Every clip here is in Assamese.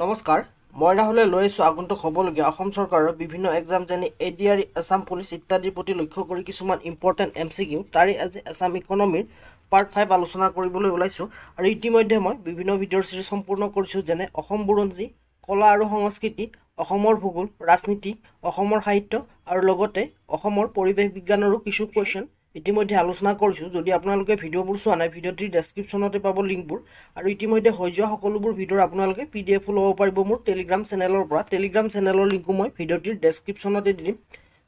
নমস্কাৰ মই ৰাহুলে লৈ আছো আগন্তুক হ'বলগীয়া অসম চৰকাৰৰ বিভিন্ন এক্সাম যেনে এডিআৰই আসাম পুলিচ ইত্যাদিৰ প্ৰতি লক্ষ্য কৰি কিছুমান ইম্পৰ্টেণ্ট এমচিকিউ তাৰে আজি আসাম ইকনমিৰ পাৰ্ট 5 আলোচনা কৰিবলৈ ওলাইছো আৰু ইতিমধ্যে মই বিভিন্ন ভিডিঅ'ৰ সিৰিজ সম্পূৰ্ণ কৰিছো যেনে অসম বুৰঞ্জী কলা আৰু সংস্কৃতি অসমৰ ভূগোল ৰাজনীতি অসমৰ সাহিত্য আৰু লগতে অসমৰ পৰিৱেশ বিজ্ঞানৰো কিছু কোৱেশ্চন ইতিমধ্যে আলোচনা কৰিছো যদি আপোনালোকে ভিডিঅ'বোৰ চোৱা নাই ভিডিঅ'টিৰ ডেসক্ৰিপচনতে পাব লিংকবোৰ আৰু ইতিমধ্যে হৈ যোৱা সকলোবোৰ ভিডিঅ'ৰ আপোনালোকে পিডিএফ ল'ব পাৰিব মোৰ টেলিগ্ৰাম চেনেলৰ পৰা টেলিগ্ৰাম চেনেলৰ লিংকো মই ভিডিঅ'টিৰ ডেসক্ৰিপচনতে দিম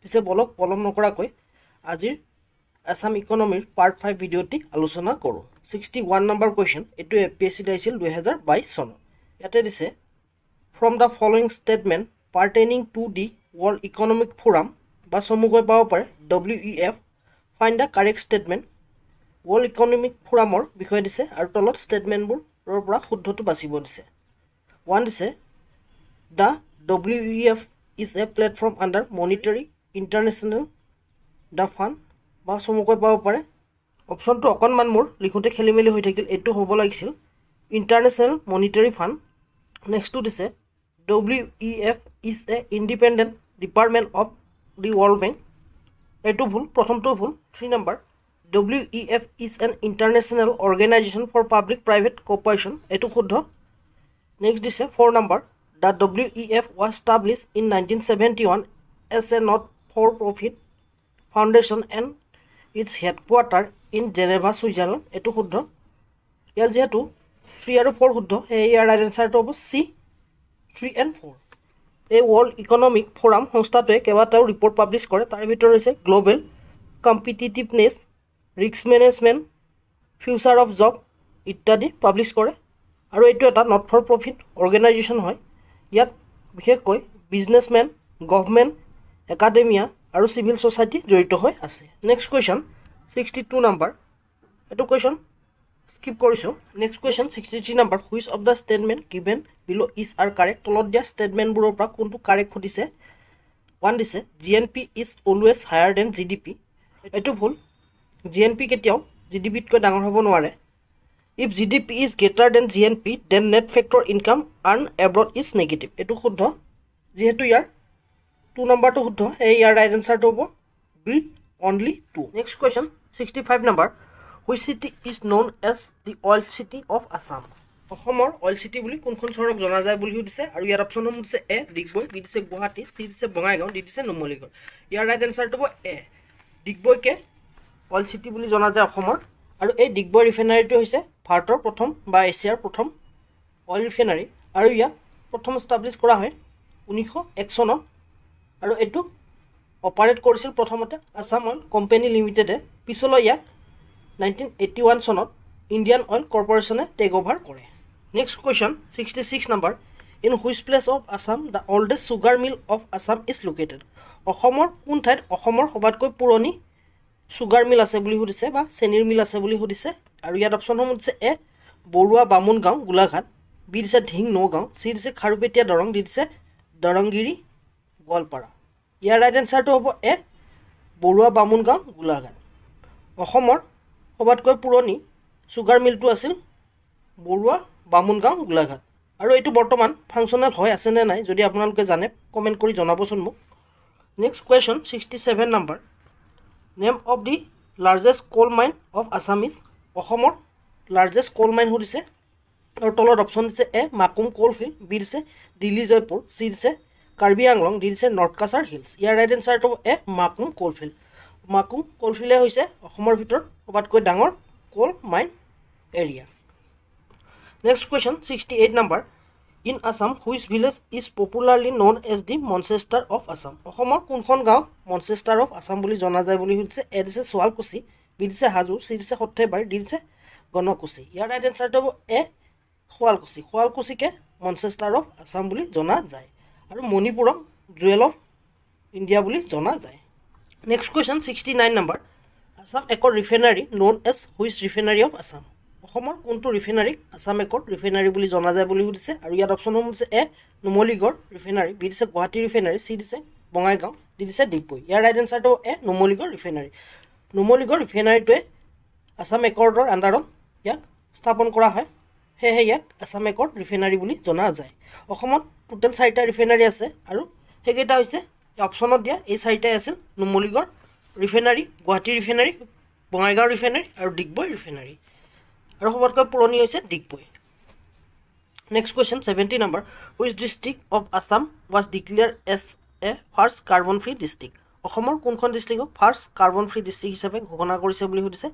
পিছে বলক পলম নকৰাকৈ আজিৰ আসাম ইকনমিৰ পাৰ্ট 5 ভিডিঅ'টি আলোচনা কৰো 61 নম্বৰ কোৱেশ্চন এটো এপিএসসি দাইছিল 2022 চনত ইয়াতে দিছে from the following statement pertaining to the World Economic Forum বা সমুগৈ পাব পাৰে WEF find the correct statement World Economic Forumৰ বিষয় দিছে আৰু তলত ষ্টেটমেন্টবোৰৰ পৰা শুদ্ধটো বাছিব দিছে 1 দিছে the WEF is a platform under monetary international the fund বা সমুগৈ পাব পাৰে অপচনটো অকনমান মোৰ লিখোতে খেলিমেলি হৈ থাকিল এটো হ'ব লাগিছিল ইন্টাৰনেশ্যনেল মনিটাৰী ফান্ড নেক্সট দিছে WEF is a independent department of the World Bank এটো ভুল প্ৰথমটো ভুল 3 number WEF is an international organization for public private cooperation এটো শুদ্ধ নেক্সট দিছে 4 number the WEF was established in 1971 as a not for profit foundation and its headquarter in Geneva Switzerland এটো শুদ্ধ ইয়াৰ যেহেতু 3 আৰু 4 শুদ্ধ এই ইয়াৰ আনসাৰটো হ'ব C 3 and 4 এই ওয়াৰ্ল্ড ইকনমিক ফোৰাম সংস্থাটোৱে কেবাটাও ৰিপৰ্ট পাব্লিশ কৰে তাৰ ভিতৰত হৈছে global competitiveness risk management future of job ইত্যাদি পাব্লিশ কৰে আৰু এইটো এটা নট ফৰ প্ৰফিট অৰ্গেনাইজেশ্যন হয় ইয়াত বিশেষকৈ বিজনেছমেন গভৰ্নমেণ্ট একাডেমিয়া আৰু সিভিল সোসাইটি জড়িত হৈ আছে নেক্সট কোৱেশ্চন 62 নম্বৰ এটো কোৱেশ্চন skip কৰিছো next question 63 number which of the statement given below is are correct তলত দিয়া statement বোৰৰ পৰা কোনটো কাৰেক্ট খুদিছে 1 দিছে GNP is always higher than GDP এটো ভুল GNP কেতিয়াও GDP তকৈ ডাঙৰ হ'ব নোৱাৰে if GDP is greater than GNP then net factor income earned abroad is negative এটো শুদ্ধ যেহেতু ইয়াৰ 2 নম্বৰটো শুদ্ধ এই ইয়াৰ ৰাইট আনসাৰটো হ'ব B only 2 next question 65 number Which city is known as the oil city of Assam? অসমৰ oil city বুলি কোনখন চহৰক জনা যায় বুলি দিছে আৰু ইয়াৰ অপচন হৈছে A ডিগবৈ বি দিছে গুৱাহাটী সি দিছে বঙাইগাঁও ডি দিছে নুমলীগড় ইয়াৰ ৰাইট আনসাৰটো হ'ব A ডিগবৈকে oil city বুলি জনা যায় অসমৰ আৰু এই ডিগবৈ ৰিফাইনাৰীটো হৈছে ভাৰতৰ প্ৰথম বা এছিয়াৰ প্ৰথম oil ৰিফাইনাৰী আৰু ইয়াক প্ৰথম এষ্টাবলিশ কৰা হয় 1901 চনত আৰু এটো অপাৰেট কৰিছিল প্ৰথমতে আসাম অইল কোম্পানী লিমিটেডে পিছলৈ ইয়াক 1981 চনত ইন্ডিয়ান অইল কৰ্পোৰেচনে টেক ওভাৰ কৰে next question 66 number in which place of Assam the oldest sugar mill of Assam is located অসমৰ কোন ঠাইত অসমৰ সবাতকৈ পুৰণি সুগাৰ মিল আছে বুলি সুধিছে বা চেনিৰ মিল আছে বুলি সুধিছে আৰু ইয়াত অপচন হৈছে এ বৰুৱা বামুনগাঁও গোলাঘাট বি দিছে ঢিং নগাঁও সি দিছে খাৰুপেটিয়া দৰং ডি দিছে দৰংগিৰি গোৱালপাৰা ইয়াৰ ৰাইট আনসাৰটো হ'ব এ বৰুৱা বামুনগাঁও গোলাঘাট অসমৰ সবাতকৈ পুৰণি সুগাৰ মিলটো আছিল বৰুৱা বামুনগাঁও গোলাঘাট আৰু এইটো বৰ্তমান ফাংচনাল হৈ আছে নে নাই যদি আপোনালোকে জানে কমেন্ট কৰি জনাবচোন মোক next question 67 number name of the largest coal mine of Assam is অসমৰ লাৰ্জেষ্ট কোল মাইন সুধিছে আৰু তলত অপচন দিছে A Makum coal field B দিছে দিল্লী জয়পুৰ সি দিছে কাৰ্বি আংলং ডি দিছে নৰ্থ কাছাৰ হিলছ ইয়াৰ ৰাইট আনসাৰটো A Makum coal field Makum কোলফিল্ডে হৈছে অসমৰ ভিতৰত সবাতকৈ ডাঙৰ coal mine area next question 68 number in Assam which village is popularly non as the Manchester of Assam অসমৰ কোনখন গাঁও মনচেষ্টাৰ অফ আসাম বুলি জনা যায় বুলি সুধিছে এ দিছে সোৱালকুছি বি দিছে হাজো সি দিছে সৰ্থেবাৰী ডি দিছে গণকুছি ইয়াৰ ৰাইট আনসাৰটো হ'ব এ সোৱালকুছি সোৱালকুছিকে মনচেষ্টাৰ অফ আসাম বুলি জনা যায় আৰু মণিপুৰক জুৱেল অফ ইণ্ডিয়া বুলি জনা যায় Next question 69 number Assam Accord Refinery known as which refinery of Assam অসমৰ কোনটো ৰিফাইনাৰী আসাম একৰ্ড ৰিফাইনাৰী বুলি জনা যায় বুলি সুধিছে আৰু ইয়াত অপচন হৈছে এ নুমলীগড় ৰিফাইনাৰী বি দিছে গুৱাহাটী ৰিফাইনাৰী সি দিছে বঙাইগাঁও ডি দিছে ডিগবৈ ইয়াৰ ৰাইট আনসাৰটো এ নুমলীগড় ৰিফাইনাৰীটোৱে আসাম একৰ্ডৰ আণ্ডাৰত ইয়াক স্থাপন কৰা হয় সেয়েহে ইয়াক আছাম একৰ ৰিফাইনাৰী বুলি জনা যায় অসমত টোটেল 4টা ৰিফাইনাৰী আছে আৰু সেইকেইটা হৈছে অপশ্যনত দিয়া এই 4টাই আছিল Numaligarh refinery Guwahati refinery Bongaigaon refinery আৰু ডিগবৈ ৰিফাইনাৰী আৰু সবতকৈ পুৰণি হৈছে Digboi next question 70 number which district of Assam was declare as a first carbon free district অসমৰ কোনখন ডিষ্ট্ৰিক্টক ফাৰ্ষ্ট কাৰ্বন ফ্ৰী ডিষ্ট্ৰিক্ট হিচাপে ঘোষণা কৰিছে বুলি সুধিছে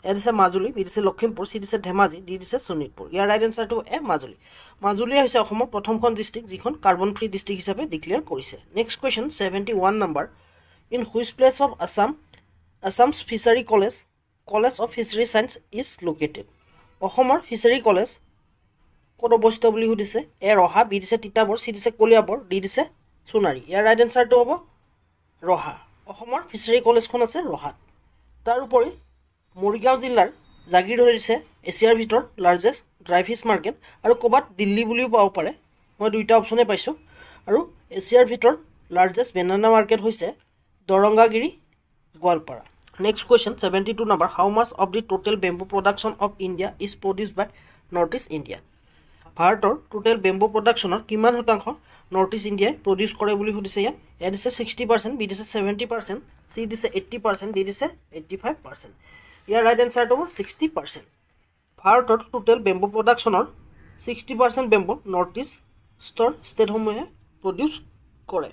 এ দিছে মাজুলী বি দিছে লখিমপুৰ চি দিছে ধেমাজি ডি দিছে শোণিতপুৰ ইয়াৰ ৰাইট এনচাৰটো এ মাজুলী মাজুলী হৈছে অসমৰ প্ৰথমখন ডিষ্ট্ৰিক্ট যিখন কাৰ্বন ফ্ৰী ডিষ্ট্ৰিক্ট হিচাপে ডিক্লেয়াৰ কৰিছে next question 71 number in which place of Assam's fishery college of fishery science is located অসমৰ ফিচাৰী কলেজ ক'ত অৱস্থিত বুলি সুধিছে এ ৰহা বি দিছে তিতাবৰ চি দিছে কলিয়াবৰ ডি দিছে সোণাৰী ইয়াৰ ৰাইট এনচাৰটো হ'ব ৰহা অসমৰ ফিচাৰী কলেজখন আছে ৰহাত তাৰোপৰি মৰিগাঁও জিলাৰ জাগিৰোড হৈছে এছিয়াৰ ভিতৰত লাৰ্জেষ্ট ড্ৰাই ফিছ মাৰ্কেট আৰু ক'ৰবাত দিল্লী বুলিও পাব পাৰে মই দুইটা অপশ্যনেই পাইছোঁ আৰু এছিয়াৰ ভিতৰত লাৰ্জেষ্ট বেনানা মাৰ্কেট হৈছে Darangagiri Goalpara next question 72 number how much of the total bamboo production of India is produce by north east India ভাৰতৰ টোটেল বেম্বু প্ৰডাকশ্যনৰ কিমান শতাংশ নৰ্থ ইষ্ট ইণ্ডিয়াই প্ৰডিউচ কৰে বুলি সুধিছে ইয়াত এ দিছে 60% বি দিছে 70% চি দিছে 80% ডি দিছে 85% ইয়াৰ ৰাইট এনচাৰটো হ'ব 60% ভাৰতৰ টোটেল বেম্বু প্ৰডাকশ্যনৰ 60% বেম্বু নৰ্থ ইষ্টৰ ষ্টেটসমূহে প্ৰডিউচ কৰে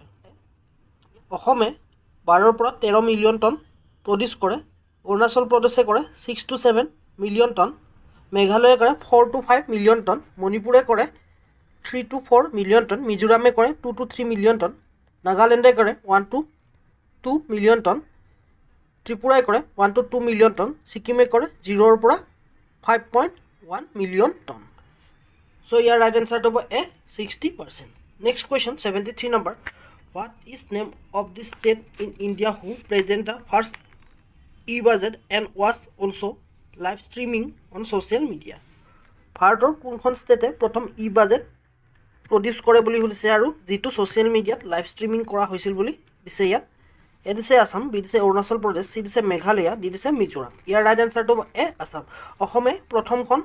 অসমে 12 পৰা 13 মিলিয়ন টন প্ৰডিউচ কৰে অৰুণাচল প্ৰদেশে কৰে 6 to 7 মিলিয়ন টন মেঘালয়ে কৰে 4 to 5 মিলিয়ন টন মণিপুৰে কৰে 3 to 4 মিলিয়ন টন মিজোৰামে কৰে 2 to 3 মিলিয়ন টন নাগালেণ্ডে কৰে 1 to 2 মিলিয়ন টন ত্ৰিপুৰাই কৰে 1 to 2 মিলিয়ন টন ছিকিমে কৰে 0 পৰা 5.1 মিলিয়ন টন চ' ইয়াৰ ৰাইট এনচাৰটো হ'ব এ 60% next question 73 number what is name of the state in India who present the first E budget and was also' live streaming on social media ভাৰতৰ কোনখন ষ্টেটে প্ৰথম ই বাজেট প্ৰডিউচ কৰে বুলি সুধিছে আৰু যিটো ছ'চিয়েল মিডিয়াত লাইভ ষ্ট্ৰিমিং কৰা হৈছিল বুলি দিছে ইয়াত এ দিছে আছাম বি দিছে অৰুণাচল প্ৰদেশ চি দিছে মেঘালয়া ডি দিছে মিজোৰাম ইয়াৰ ৰাইট এনচাৰটো এ আছাম অসমে প্ৰথমখন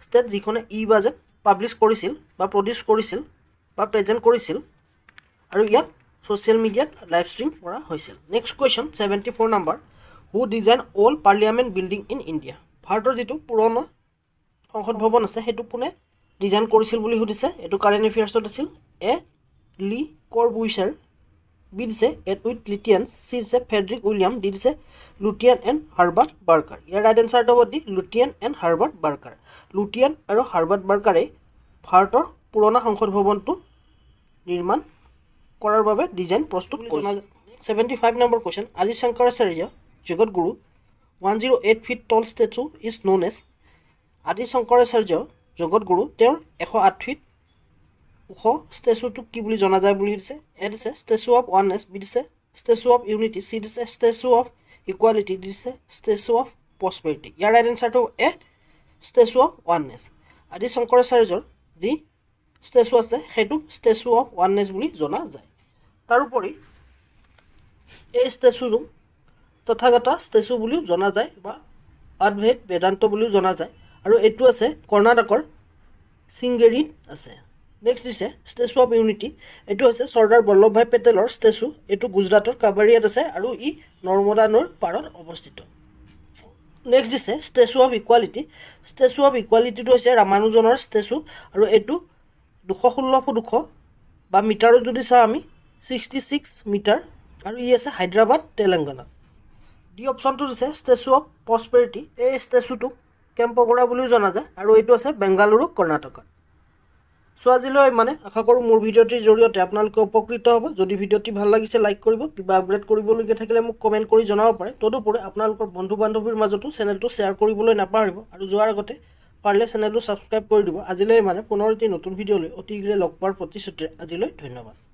ষ্টেট যিখনে ই বাজেট পাব্লিছ কৰিছিল বা প্ৰডিউচ কৰিছিল বা প্ৰেজেণ্ট কৰিছিল আৰু ইয়াত ছ'চিয়েল মিডিয়াত লাইভ ষ্ট্ৰীম কৰা হৈছিল next question 74 number who design old parliament building in India ভাৰতৰ যিটো পুৰণা সংসদ ভৱন আছে সেইটো কোনে ডিজাইন কৰিছিল বুলি সুধিছে এইটো কাৰেণ্ট এফেয়াৰ্ছত আছিল এ লি কৰবুইচাৰ বি দিছে এডউইড লিটিয়ান চি দিছে ফেডৰিক উইলিয়াম ডি দিছে লুটিয়ান and Herbert barker year right এনচাৰটো হ'ব ডি লুটিয়ান এণ্ড হাৰ্বাৰ্ট বাৰ্কাৰ লুটিয়ান আৰু হাৰ্বাৰ্ট বাৰ্কাৰে ভাৰতৰ পুৰণা সংসদ ভৱনটো নিৰ্মাণ কৰাৰ বাবে ডিজাইন প্ৰস্তুত কৰিছিল 75 নম্বৰ কুৱেশ্যন আদি Shankaracharya জগতগুৰু 108 feet tall statue is known as আদি শংকৰাচাৰ্য জগতগুৰু তেওঁৰ 108 feet ওখ ষ্টেচুটো কি বুলি জনা যায় বুলি দিছে এ দিছে ষ্টেচু অফ ওৱাননেছ বি দিছে ষ্টেচু অফ ইউনিটি চি দিছে ষ্টেচু অফ ইকুৱালিটি দিছে ষ্টেচু অফ প্ৰস্পেৰিটি ইয়াৰ ৰাইট এনচাৰটো এ ষ্টেচু অফ ওৱাননেছ আদি শংকৰাচাৰ্যৰ যি ষ্টেচু আছে সেইটো ষ্টেচু অফ ওৱাননেছ বুলি জনা যায় তাৰোপৰি এই ষ্টেচুটো তথাগত ষ্টেচু বুলিও জনা যায় বা অদ্বৈত বেদান্ত বুলিও জনা যায় আৰু এইটো আছে কৰ্ণাটকৰ সিংগেৰীত আছে নেক্সট দিছে ষ্টেচু অফ ইউনিটি এইটো হৈছে চৰ্দাৰ বল্লভভাই পেটেলৰ ষ্টেচু এইটো গুজৰাটৰ কাবাৰিয়াত আছে আৰু ই নৰ্মদা নৈৰ পাৰত অৱস্থিত নেক্সট দিছে statue of equality statue of ইকুৱালিটিটো হৈছে ৰামানুজনৰ ষ্টেচু আৰু এইটো 216 ফুট ওখ বা মিটাৰত যদি চাওঁ আমি 66 মিটাৰ আৰু ই আছে হায়দৰাবাদ তেলেংগানা ডি অপশ্যনটো দিছে ষ্টেচু অফ প্ৰস্পেৰিটি এই ষ্টেচুটোক কেম্পগোড়া বুলিও জনা যায় আৰু এইটো আছে বেংগালুৰু কৰ্ণাটকত চ' আজিলৈ মানে আশা কৰোঁ মোৰ ভিডিঅ'টিৰ জৰিয়তে আপোনালোকে উপকৃত হ'ব যদি ভিডিঅ'টি ভাল লাগিছে লাইক কৰিব কিবা আপগ্ৰেড কৰিবলগীয়া থাকিলে মোক কমেণ্ট কৰি জনাব পাৰে তদুপৰি আপোনালোকৰ বন্ধু বান্ধৱীৰ মাজতো চেনেলটো শ্বেয়াৰ কৰিবলৈ নাপাহৰিব আৰু যোৱাৰ আগতে পাৰিলে চেনেলটো ছাবস্ক্ৰাইব কৰি দিব আজিলৈ মানে পুনৰ এটি নতুন ভিডিঅ'লৈ অতি শীঘ্ৰে লগ পোৱাৰ প্ৰতিশ্ৰুতিৰে আজিলৈ ধন্যবাদ